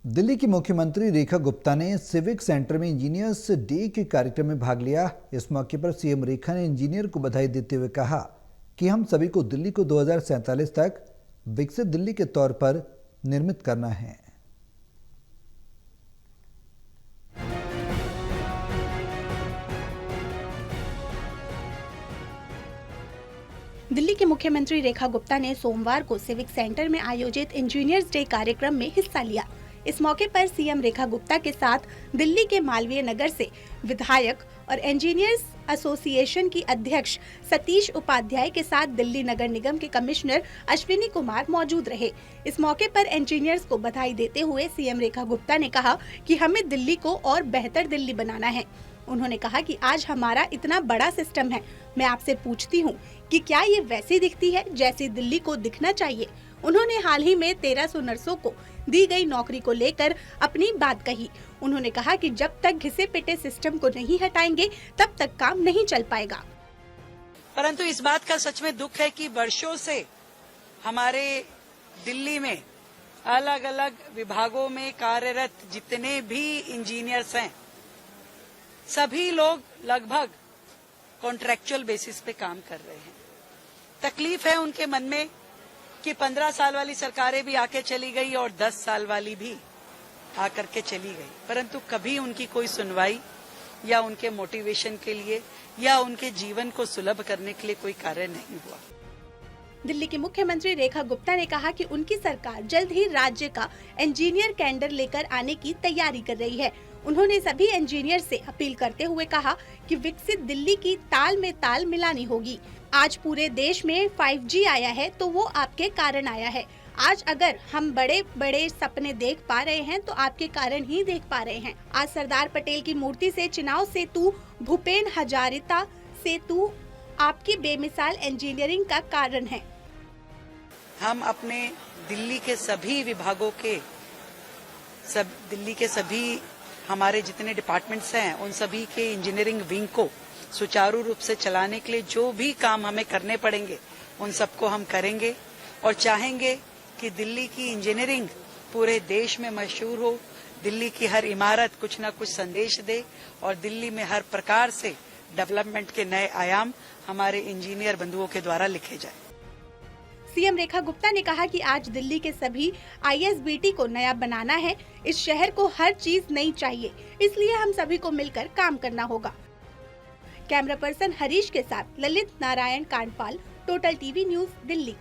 दिल्ली की मुख्यमंत्री रेखा गुप्ता ने सिविक सेंटर में इंजीनियर्स डे के कार्यक्रम में भाग लिया। इस मौके पर सीएम रेखा ने इंजीनियर को बधाई देते हुए कहा कि हम सभी को दिल्ली को 2047 तक विकसित दिल्ली के तौर पर निर्मित करना है। दिल्ली के मुख्यमंत्री रेखा गुप्ता ने सोमवार को सिविक सेंटर में आयोजित इंजीनियर्स डे कार्यक्रम में हिस्सा लिया। इस मौके पर सीएम रेखा गुप्ता के साथ दिल्ली के मालवीय नगर से विधायक और इंजीनियर्स एसोसिएशन की अध्यक्ष सतीश उपाध्याय के साथ दिल्ली नगर निगम के कमिश्नर अश्विनी कुमार मौजूद रहे। इस मौके पर इंजीनियर्स को बधाई देते हुए सीएम रेखा गुप्ता ने कहा कि हमें दिल्ली को और बेहतर दिल्ली बनाना है। उन्होंने कहा कि आज हमारा इतना बड़ा सिस्टम है, मैं आपसे पूछती हूँ कि क्या ये वैसी दिखती है जैसी दिल्ली को दिखना चाहिए। उन्होंने हाल ही में 1300 नर्सों को दी गई नौकरी को लेकर अपनी बात कही। उन्होंने कहा कि जब तक घिसे पिटे सिस्टम को नहीं हटाएंगे तब तक काम नहीं चल पाएगा। परंतु इस बात का सच में दुख है कि वर्षों से हमारे दिल्ली में अलग अलग विभागों में कार्यरत जितने भी इंजीनियर्स हैं, सभी लोग लगभग कॉन्ट्रैक्चुअल बेसिस पे काम कर रहे हैं। तकलीफ है उनके मन में कि 15 साल वाली सरकारें भी आके चली गई और 10 साल वाली भी आकर के चली गई, परंतु कभी उनकी कोई सुनवाई या उनके मोटिवेशन के लिए या उनके जीवन को सुलभ करने के लिए कोई कार्य नहीं हुआ। दिल्ली की मुख्यमंत्री रेखा गुप्ता ने कहा कि उनकी सरकार जल्द ही राज्य का इंजीनियर कैडर लेकर आने की तैयारी कर रही है। उन्होंने सभी इंजीनियर से अपील करते हुए कहा कि विकसित दिल्ली की ताल में ताल मिलानी होगी। आज पूरे देश में 5G आया है तो वो आपके कारण आया है। आज अगर हम बड़े बड़े सपने देख पा रहे हैं तो आपके कारण ही देख पा रहे हैं। आज सरदार पटेल की मूर्ति से चिनाव सेतु, भूपेन हजारिका सेतु आपकी बेमिसाल इंजीनियरिंग का कारण है। हम अपने दिल्ली के सभी विभागों के दिल्ली के सभी हमारे जितने डिपार्टमेंट्स हैं उन सभी के इंजीनियरिंग विंग को सुचारू रूप से चलाने के लिए जो भी काम हमें करने पड़ेंगे उन सबको हम करेंगे और चाहेंगे कि दिल्ली की इंजीनियरिंग पूरे देश में मशहूर हो। दिल्ली की हर इमारत कुछ न कुछ संदेश दे और दिल्ली में हर प्रकार से डेवलपमेंट के नए आयाम हमारे इंजीनियर बंधुओं के द्वारा लिखे जाए। सीएम रेखा गुप्ता ने कहा कि आज दिल्ली के सभी ISBT को नया बनाना है। इस शहर को हर चीज नई चाहिए, इसलिए हम सभी को मिलकर काम करना होगा। कैमरा पर्सन हरीश के साथ Lalit Narayan Kandpal, total TV news, Delhi.